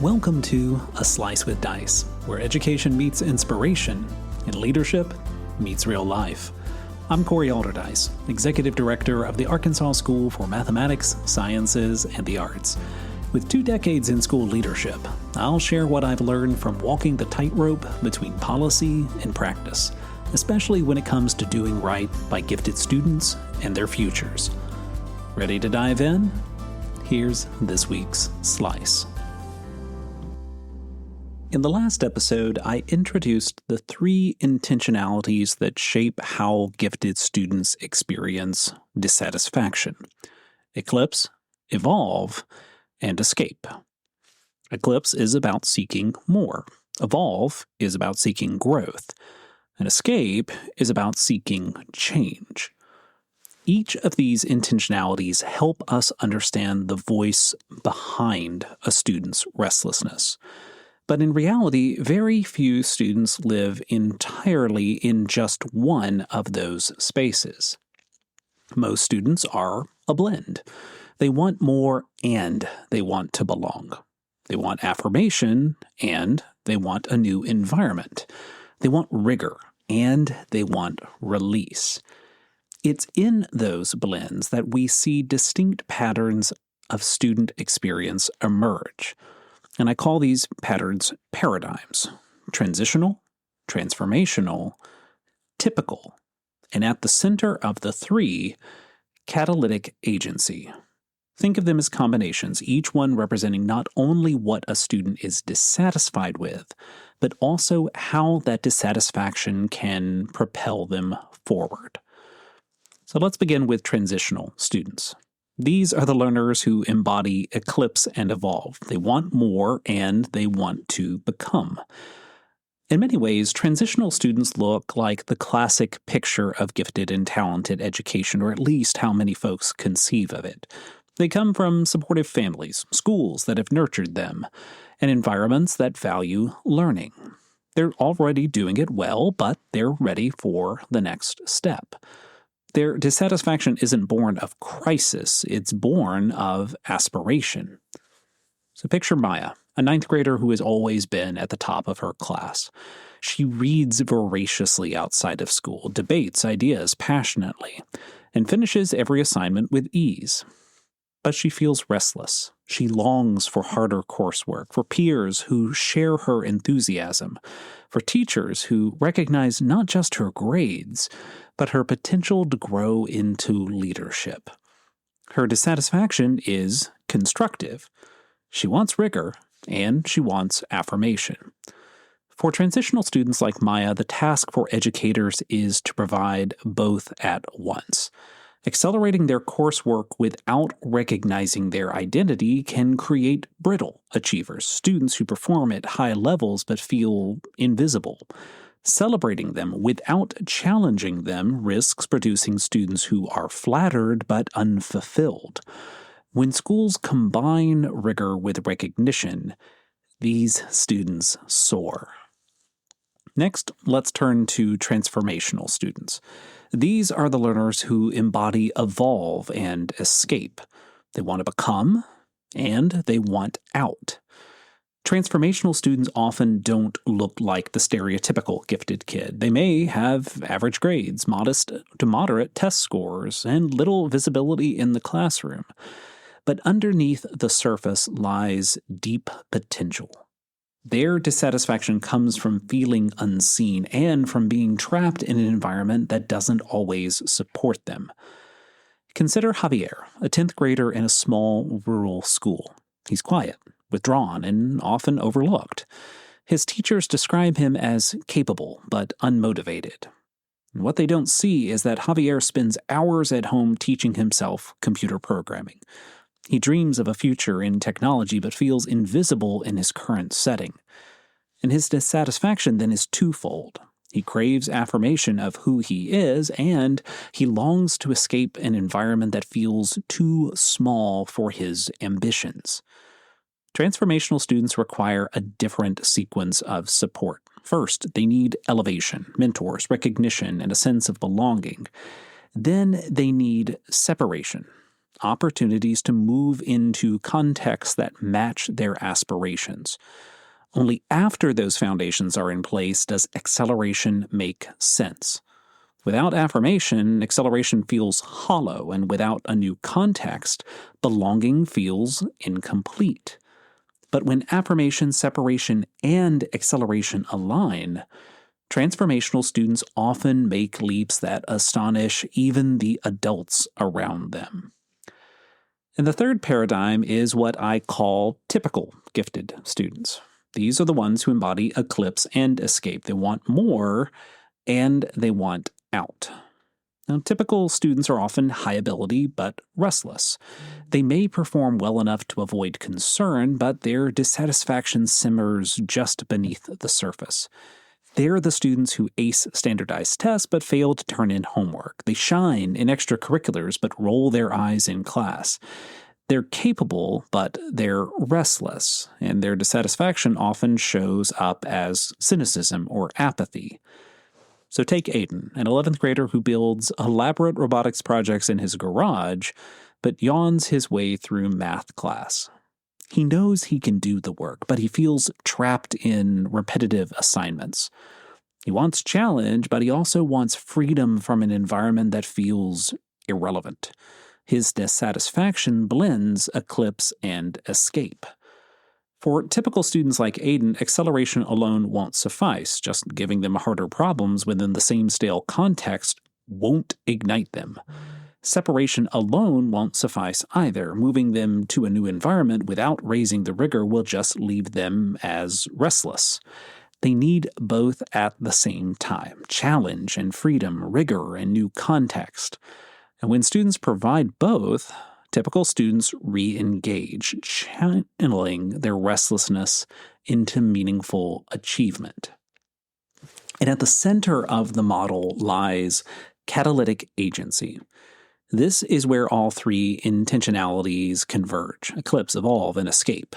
Welcome to A Slice with Dice, where education meets inspiration and leadership meets real life. I'm Corey Alderdice, Executive Director of the Arkansas School for Mathematics, Sciences, and the Arts. With 2 decades in school leadership, I'll share what I've learned from walking the tightrope between policy and practice, especially when it comes to doing right by gifted students and their futures. Ready to dive in? Here's this week's Slice. In the last episode, I introduced the 3 intentionalities that shape how gifted students experience dissatisfaction: eclipse, evolve, and escape. Eclipse is about seeking more. Evolve is about seeking growth. And escape is about seeking change. Each of these intentionalities help us understand the voice behind a student's restlessness. But in reality, very few students live entirely in just one of those spaces. Most students are a blend. They want more and they want to belong. They want affirmation and they want a new environment. They want rigor and they want release. It's in those blends that we see distinct patterns of student experience emerge. And I call these patterns paradigms: transitional, transformational, typical, and at the center of the 3, catalytic agency. Think of them as combinations, each one representing not only what a student is dissatisfied with, but also how that dissatisfaction can propel them forward. So let's begin with transitional students. These are the learners who embody eclipse and evolve. They want more and they want to become. In many ways, transitional students look like the classic picture of gifted and talented education, or at least how many folks conceive of it. They come from supportive families, schools that have nurtured them, and environments that value learning. They're already doing it well, but they're ready for the next step. Their dissatisfaction isn't born of crisis, it's born of aspiration. So picture Maya, a 9th grader who has always been at the top of her class. She reads voraciously outside of school, debates ideas passionately, and finishes every assignment with ease. But she feels restless. She longs for harder coursework, for peers who share her enthusiasm, for teachers who recognize not just her grades, but her potential to grow into leadership. Her dissatisfaction is constructive. She wants rigor, and she wants affirmation. For transitional students like Maya, the task for educators is to provide both at once. Accelerating their coursework without recognizing their identity can create brittle achievers, students who perform at high levels but feel invisible. Celebrating them without challenging them risks producing students who are flattered but unfulfilled. When schools combine rigor with recognition, these students soar. Next, let's turn to transformational students. These are the learners who embody evolve and escape. They want to become, and they want out. Transformational students often don't look like the stereotypical gifted kid. They may have average grades, modest to moderate test scores, and little visibility in the classroom. But underneath the surface lies deep potential. Their dissatisfaction comes from feeling unseen and from being trapped in an environment that doesn't always support them. Consider Javier, a 10th grader in a small rural school. He's quiet, withdrawn, and often overlooked. His teachers describe him as capable but unmotivated. And what they don't see is that Javier spends hours at home teaching himself computer programming. He dreams of a future in technology but feels invisible in his current setting. And his dissatisfaction then is twofold. He craves affirmation of who he is, and he longs to escape an environment that feels too small for his ambitions. Transformational students require a different sequence of support. First, they need elevation, mentors, recognition, and a sense of belonging. Then they need separation, opportunities to move into contexts that match their aspirations. Only after those foundations are in place does acceleration make sense. Without affirmation, acceleration feels hollow, and without a new context, belonging feels incomplete. But when affirmation, separation, and acceleration align, transformational students often make leaps that astonish even the adults around them. And the third paradigm is what I call typical gifted students. These are the ones who embody eclipse and escape. They want more, and they want out. Now, typical students are often high ability but restless. They may perform well enough to avoid concern, but their dissatisfaction simmers just beneath the surface. They're the students who ace standardized tests but fail to turn in homework. They shine in extracurriculars but roll their eyes in class. They're capable, but they're restless, and their dissatisfaction often shows up as cynicism or apathy. So take Aiden, an 11th grader who builds elaborate robotics projects in his garage, but yawns his way through math class. He knows he can do the work, but he feels trapped in repetitive assignments. He wants challenge, but he also wants freedom from an environment that feels irrelevant. His dissatisfaction blends eclipse and escape. For typical students like Aiden, acceleration alone won't suffice. Just giving them harder problems within the same stale context won't ignite them. Separation alone won't suffice either. Moving them to a new environment without raising the rigor will just leave them as restless. They need both at the same time: challenge and freedom, rigor and new context. And when students provide both, typical students re-engage, channeling their restlessness into meaningful achievement. And at the center of the model lies catalytic agency. This is where all three intentionalities converge: eclipse, evolve, and escape.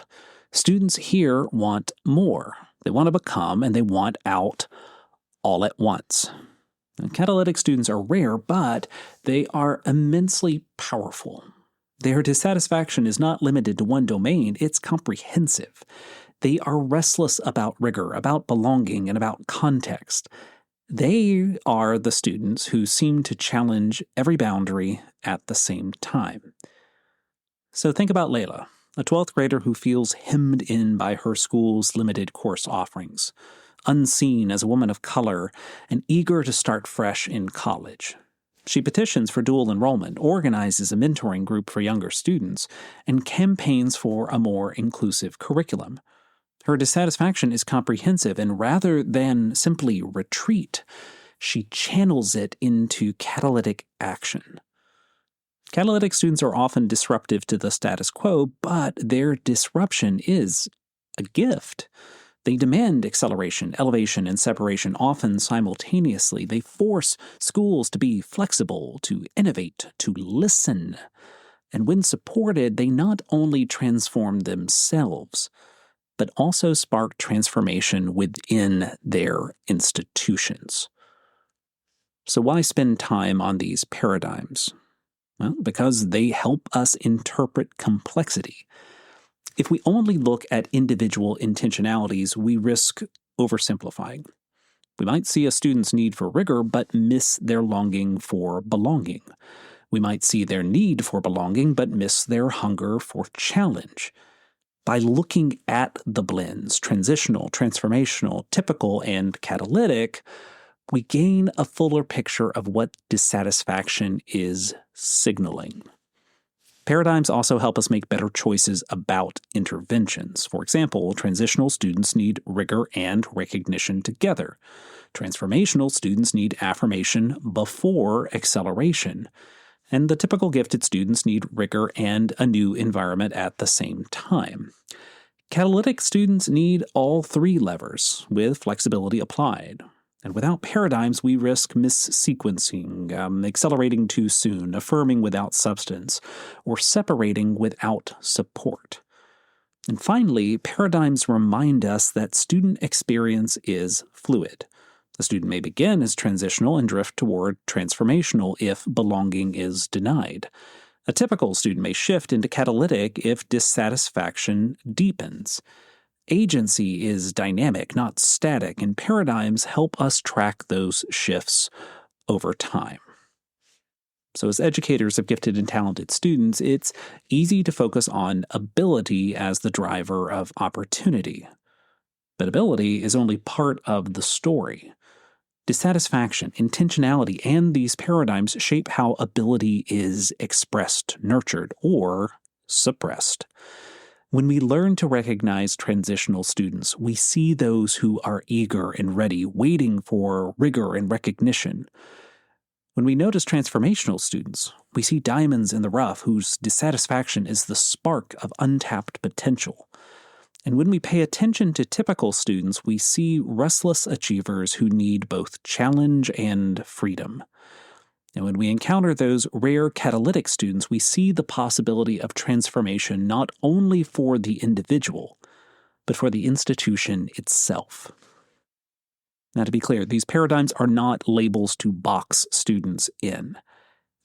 Students here want more. They want to become, and they want out all at once. And catalytic students are rare, but they are immensely powerful. Their dissatisfaction is not limited to one domain, it's comprehensive. They are restless about rigor, about belonging, and about context. They are the students who seem to challenge every boundary at the same time. So think about Layla, a 12th grader who feels hemmed in by her school's limited course offerings, unseen as a woman of color, and eager to start fresh in college. She petitions for dual enrollment, organizes a mentoring group for younger students, and campaigns for a more inclusive curriculum. Her dissatisfaction is comprehensive, and rather than simply retreat, she channels it into catalytic action. Catalytic students are often disruptive to the status quo, but their disruption is a gift. They demand acceleration, elevation, and separation often simultaneously. They force schools to be flexible, to innovate, to listen. And when supported, they not only transform themselves, but also spark transformation within their institutions. So why spend time on these paradigms? Well, because they help us interpret complexity. If we only look at individual intentionalities, we risk oversimplifying. We might see a student's need for rigor, but miss their longing for belonging. We might see their need for belonging, but miss their hunger for challenge. By looking at the blends, transitional, transformational, typical, and catalytic, we gain a fuller picture of what dissatisfaction is signaling. Paradigms also help us make better choices about interventions. For example, transitional students need rigor and recognition together. Transformational students need affirmation before acceleration. And the typical gifted students need rigor and a new environment at the same time. Catalytic students need all three levers, with flexibility applied. And without paradigms, we risk missequencing, accelerating too soon, affirming without substance, or separating without support. And finally, paradigms remind us that student experience is fluid. A student may begin as transitional and drift toward transformational if belonging is denied. A typical student may shift into catalytic if dissatisfaction deepens. Agency is dynamic, not static, and paradigms help us track those shifts over time. So as educators of gifted and talented students, it's easy to focus on ability as the driver of opportunity. But ability is only part of the story. Dissatisfaction, intentionality, and these paradigms shape how ability is expressed, nurtured, or suppressed. When we learn to recognize transitional students, we see those who are eager and ready, waiting for rigor and recognition. When we notice transformational students, we see diamonds in the rough whose dissatisfaction is the spark of untapped potential. And when we pay attention to typical students, we see restless achievers who need both challenge and freedom. And when we encounter those rare catalytic students, we see the possibility of transformation not only for the individual, but for the institution itself. Now, to be clear, these paradigms are not labels to box students in.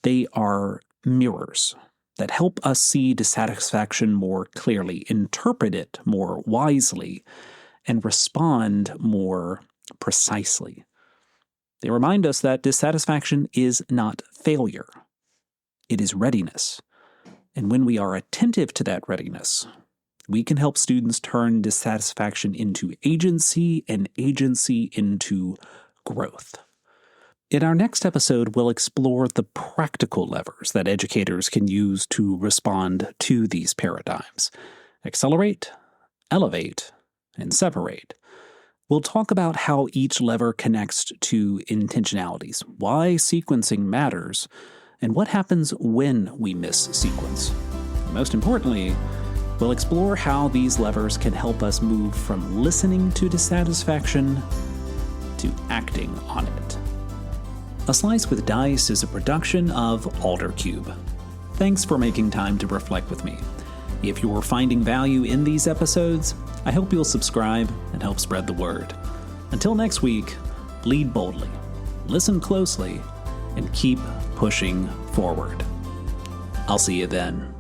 They are mirrors that help us see dissatisfaction more clearly, interpret it more wisely, and respond more precisely. They remind us that dissatisfaction is not failure. It is readiness. And when we are attentive to that readiness, we can help students turn dissatisfaction into agency and agency into growth. In our next episode, we'll explore the practical levers that educators can use to respond to these paradigms. Accelerate, elevate, and separate. We'll talk about how each lever connects to intentionalities, why sequencing matters, and what happens when we miss sequence. And most importantly, we'll explore how these levers can help us move from listening to dissatisfaction to acting on it. A Slice with Dice is a production of Aldercube. Thanks for making time to reflect with me. If you're finding value in these episodes, I hope you'll subscribe and help spread the word. Until next week, lead boldly, listen closely, and keep pushing forward. I'll see you then.